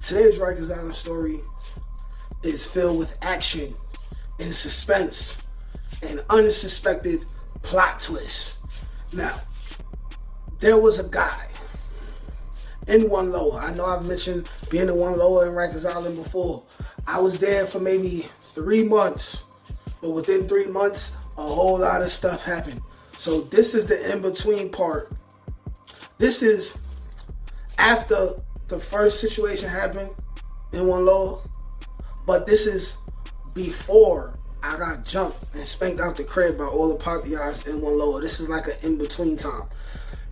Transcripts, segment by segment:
Today's Rikers Island story is filled with action and suspense and unsuspected plot twists. Now, there was a guy in One Lower. I know I've mentioned being in One Lower in Rikers Island before. I was there for maybe 3 months, but within 3 months, a whole lot of stuff happened. So this is the in-between part. This is after the first situation happened in One Lower, but this is before I got jumped and spanked out the crib by all the Pathias in One Lower. This is like an in-between time.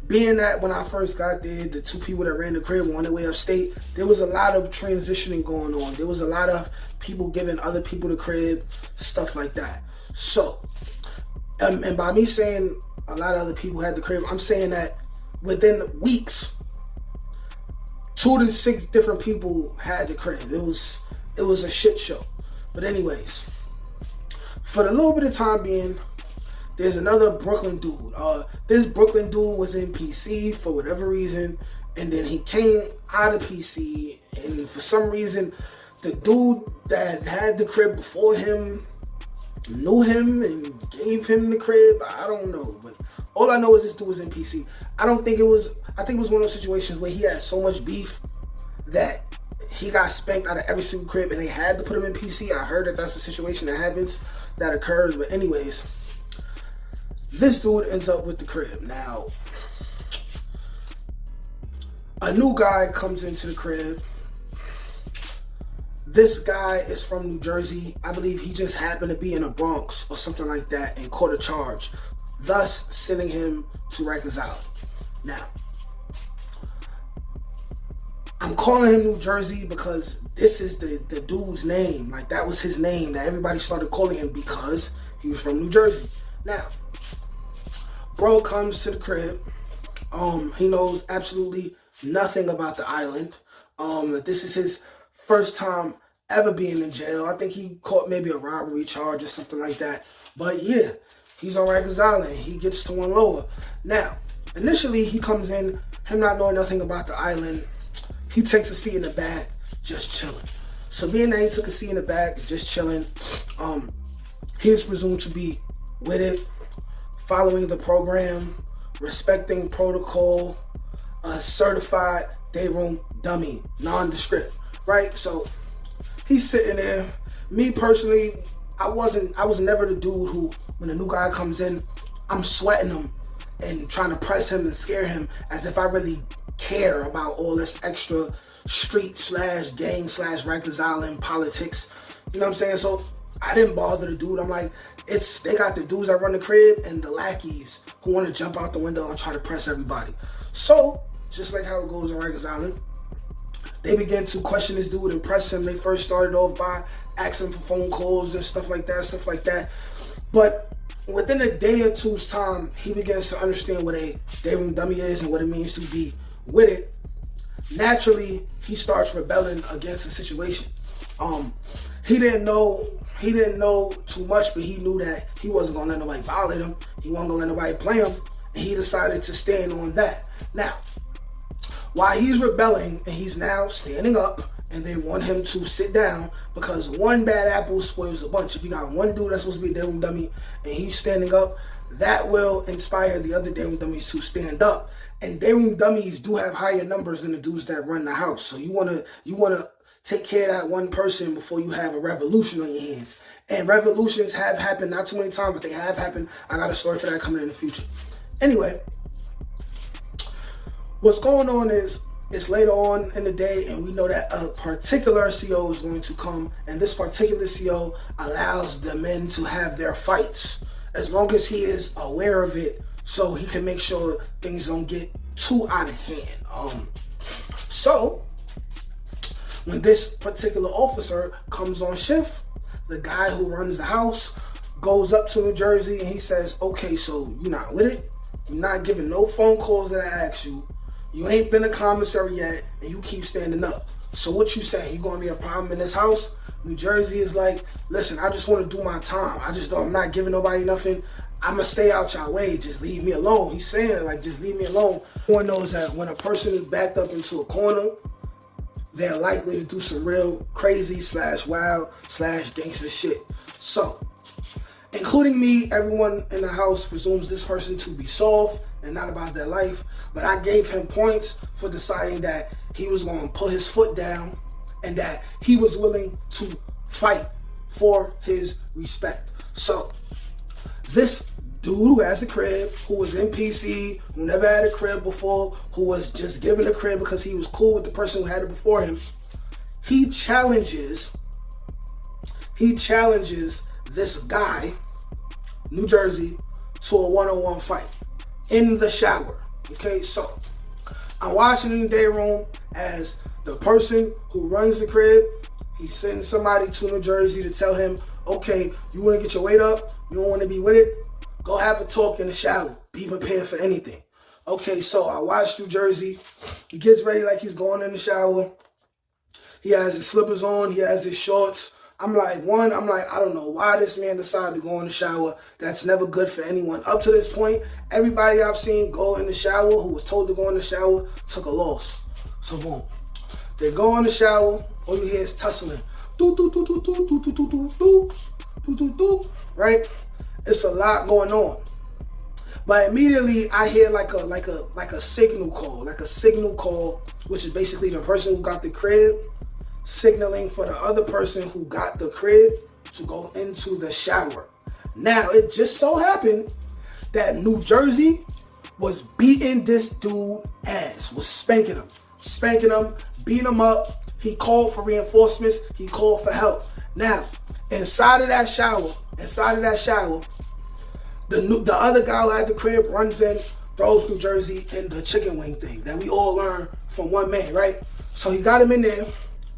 Being that when I first got there, the two people that ran the crib were on their way upstate, there was a lot of transitioning going on. There was a lot of people giving other people the crib, stuff like that. So, and by me saying a lot of other people had the crib, I'm saying that within weeks, 2 to 6 different people had the crib. It was a shit show. But anyways, for the little bit of time being, there's another Brooklyn dude. This Brooklyn dude was in PC for whatever reason, and then he came out of PC, and for some reason, the dude that had the crib before him knew him and gave him the crib. I don't know, but all I know is this dude was in PC. I think it was one of those situations where he had so much beef that he got spanked out of every single crib and they had to put him in PC. I heard that that's the situation that happens, that occurs. But anyways, this dude ends up with the crib. Now, a new guy comes into the crib. This guy is from New Jersey. I believe he just happened to be in the Bronx or something like that and caught a charge, thus sending him to Rikers Island. Now, I'm calling him New Jersey because this is the dude's name. Like, that was his name that everybody started calling him because he was from New Jersey. Now, bro comes to the crib. He knows absolutely nothing about the island. This is his first time ever being in jail. I think he caught maybe a robbery charge or something like that. But yeah, he's on Rikers Island. He gets to One Lower. Now, initially he comes in, him not knowing nothing about the island. He takes a seat in the back, just chilling. So being that he took a seat in the back, just chilling, he is presumed to be with it, following the program, respecting protocol, a certified day room dummy, nondescript, right? So he's sitting there. Me personally, I was never the dude who, when a new guy comes in, I'm sweating him and trying to press him and scare him as if I really care about all this extra street / gang / Rikers Island politics. You know what I'm saying? So I didn't bother the dude. I'm like, they got the dudes that run the crib and the lackeys who want to jump out the window and try to press everybody. So, just like how it goes on Rikers Island, they began to question this dude and press him. They first started off by asking for phone calls and stuff like that. But within a day or two's time, he begins to understand what a day room dummy is and what it means to be with it. Naturally, he starts rebelling against the situation. He didn't know too much, but he knew that he wasn't gonna let nobody violate him. He wasn't gonna let nobody play him, and he decided to stand on that. Now, while he's rebelling and he's now standing up, and they want him to sit down because one bad apple spoils a bunch. If you got one dude that's supposed to be a day room dummy and he's standing up, that will inspire the other day room dummies to stand up. And day room dummies do have higher numbers than the dudes that run the house. So you wanna take care of that one person before you have a revolution on your hands. And revolutions have happened, not too many times, but they have happened. I got a story for that coming in the future. Anyway, what's going on is it's later on in the day, and we know that a particular CO is going to come, and this particular CO allows the men to have their fights as long as he is aware of it, so he can make sure things don't get too out of hand. So when this particular officer comes on shift, the guy who runs the house goes up to New Jersey and he says, okay, so you're not with it? You're not giving no phone calls that I asked you. You ain't been a commissary yet, and you keep standing up. So what you saying? You gonna be a problem in this house? New Jersey is like, listen, I just want to do my time. I'm not giving nobody nothing. I'm gonna stay out y'all way. Just leave me alone. He's saying, like, just leave me alone. Everyone knows that when a person is backed up into a corner, they're likely to do some real crazy / wild / gangster shit. So, including me, everyone in the house presumes this person to be soft and not about their life. But I gave him points for deciding that he was going to put his foot down and that he was willing to fight for his respect. So, this dude who has a crib, who was in PC, who never had a crib before, who was just given a crib because he was cool with the person who had it before him, he challenges this guy, New Jersey, to a one-on-one fight in the shower. Okay, so I'm watching in the day room as the person who runs the crib, he sends somebody to New Jersey to tell him, okay, you want to get your weight up? You don't want to be with it? Go have a talk in the shower. Be prepared for anything. Okay, so I watched New Jersey. He gets ready like he's going in the shower. He has his slippers on. He has his shorts. I'm like, I don't know why this man decided to go in the shower. That's never good for anyone. Up to this point, everybody I've seen go in the shower who was told to go in the shower took a loss. So boom. They go in the shower. All you hear is tussling. Do, do, do, do, do, do, do, do, do, do, do, do, right? It's a lot going on. But immediately I hear like a signal call, which is basically the person who got the crib signaling for the other person who got the crib to go into the shower. Now, it just so happened that New Jersey was beating this dude ass, was spanking him, beating him up. He called for reinforcements. He called for help. Now, inside of that shower, the other guy who had the crib runs in, throws New Jersey in the chicken wing thing that we all learned from one man, right? So he got him in there.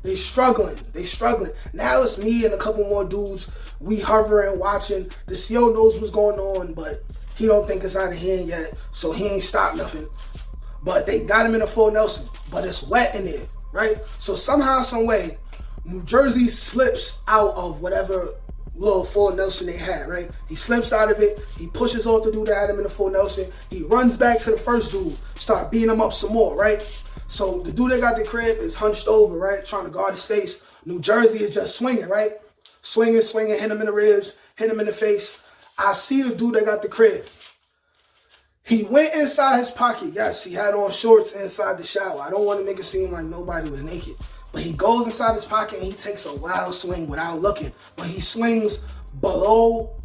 They struggling. Now it's me and a couple more dudes. We hovering, watching. The CO knows what's going on, but he don't think it's out of hand yet, so he ain't stopped nothing. But they got him in a full Nelson, but it's wet in there, right? So somehow, some way, New Jersey slips out of whatever little full Nelson they had, right? He slips out of it. He pushes off the dude that had him in the full Nelson. He runs back to the first dude, start beating him up some more, right? So the dude that got the crib is hunched over, right? Trying to guard his face. New Jersey is just swinging, right? Swinging, hit him in the ribs, hit him in the face. I see the dude that got the crib. He went inside his pocket. Yes, he had on shorts inside the shower. I don't want to make it seem like nobody was naked. But he goes inside his pocket and he takes a wild swing without looking. But he swings below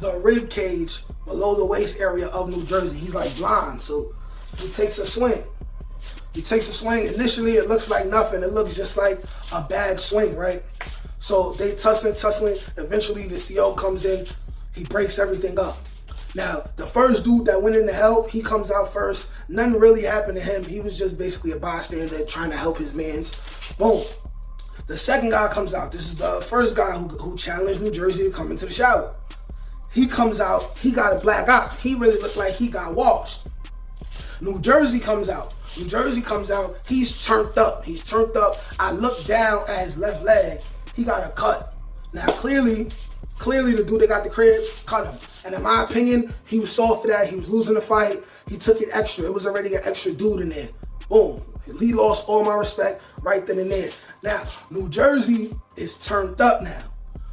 the rib cage, below the waist area of New Jersey. He's like blind, so he takes a swing. Initially, it looks like nothing. It looks just like a bad swing, right? So they tussling. Eventually, the CO comes in. He breaks everything up. Now, the first dude that went in to help, he comes out first. Nothing really happened to him. He was just basically a bystander trying to help his mans. Boom. The second guy comes out. This is the first guy who challenged New Jersey to come into the shower. He comes out. He got a black eye. He really looked like he got washed. New Jersey comes out. He's turned up. I look down at his left leg. He got a cut. Now, clearly the dude that got the crib cut him. And in my opinion, he was soft for that. He was losing the fight. He took it extra. It was already an extra dude in there. Boom. He lost all my respect right then and there. Now, New Jersey is turned up now.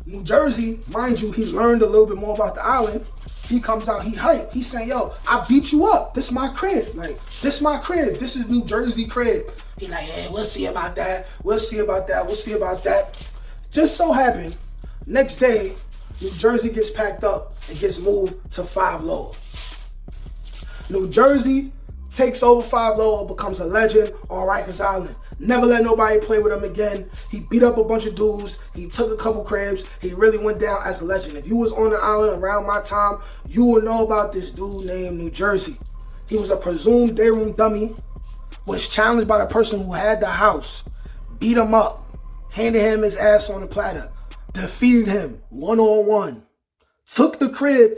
New Jersey, mind you, he learned a little bit more about the island. He comes out, he hype. He's saying, yo, I beat you up. This is my crib. This is New Jersey crib. He like, hey, we'll see about that. Just so happened, next day, New Jersey gets packed up and gets moved to 5 Lower. New Jersey takes over 5 Lower, becomes a legend on Rikers Island. Never let nobody play with him again. He beat up a bunch of dudes. He took a couple cribs. He really went down as a legend. If you was on the island around my time, you will know about this dude named New Jersey. He was a presumed day room dummy, was challenged by the person who had the house, beat him up, handed him his ass on a platter, defeated him one-on-one, took the crib,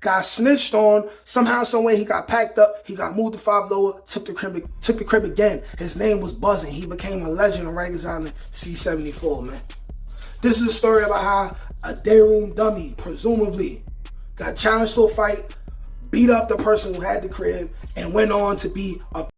got snitched on. Somehow, some way, he got packed up. He got moved to 5 Lower, took the crib again. His name was buzzing. He became a legend on Rikers Island, C-74, man. This is a story about how a day room dummy, presumably, got challenged to a fight, beat up the person who had the crib, and went on to be a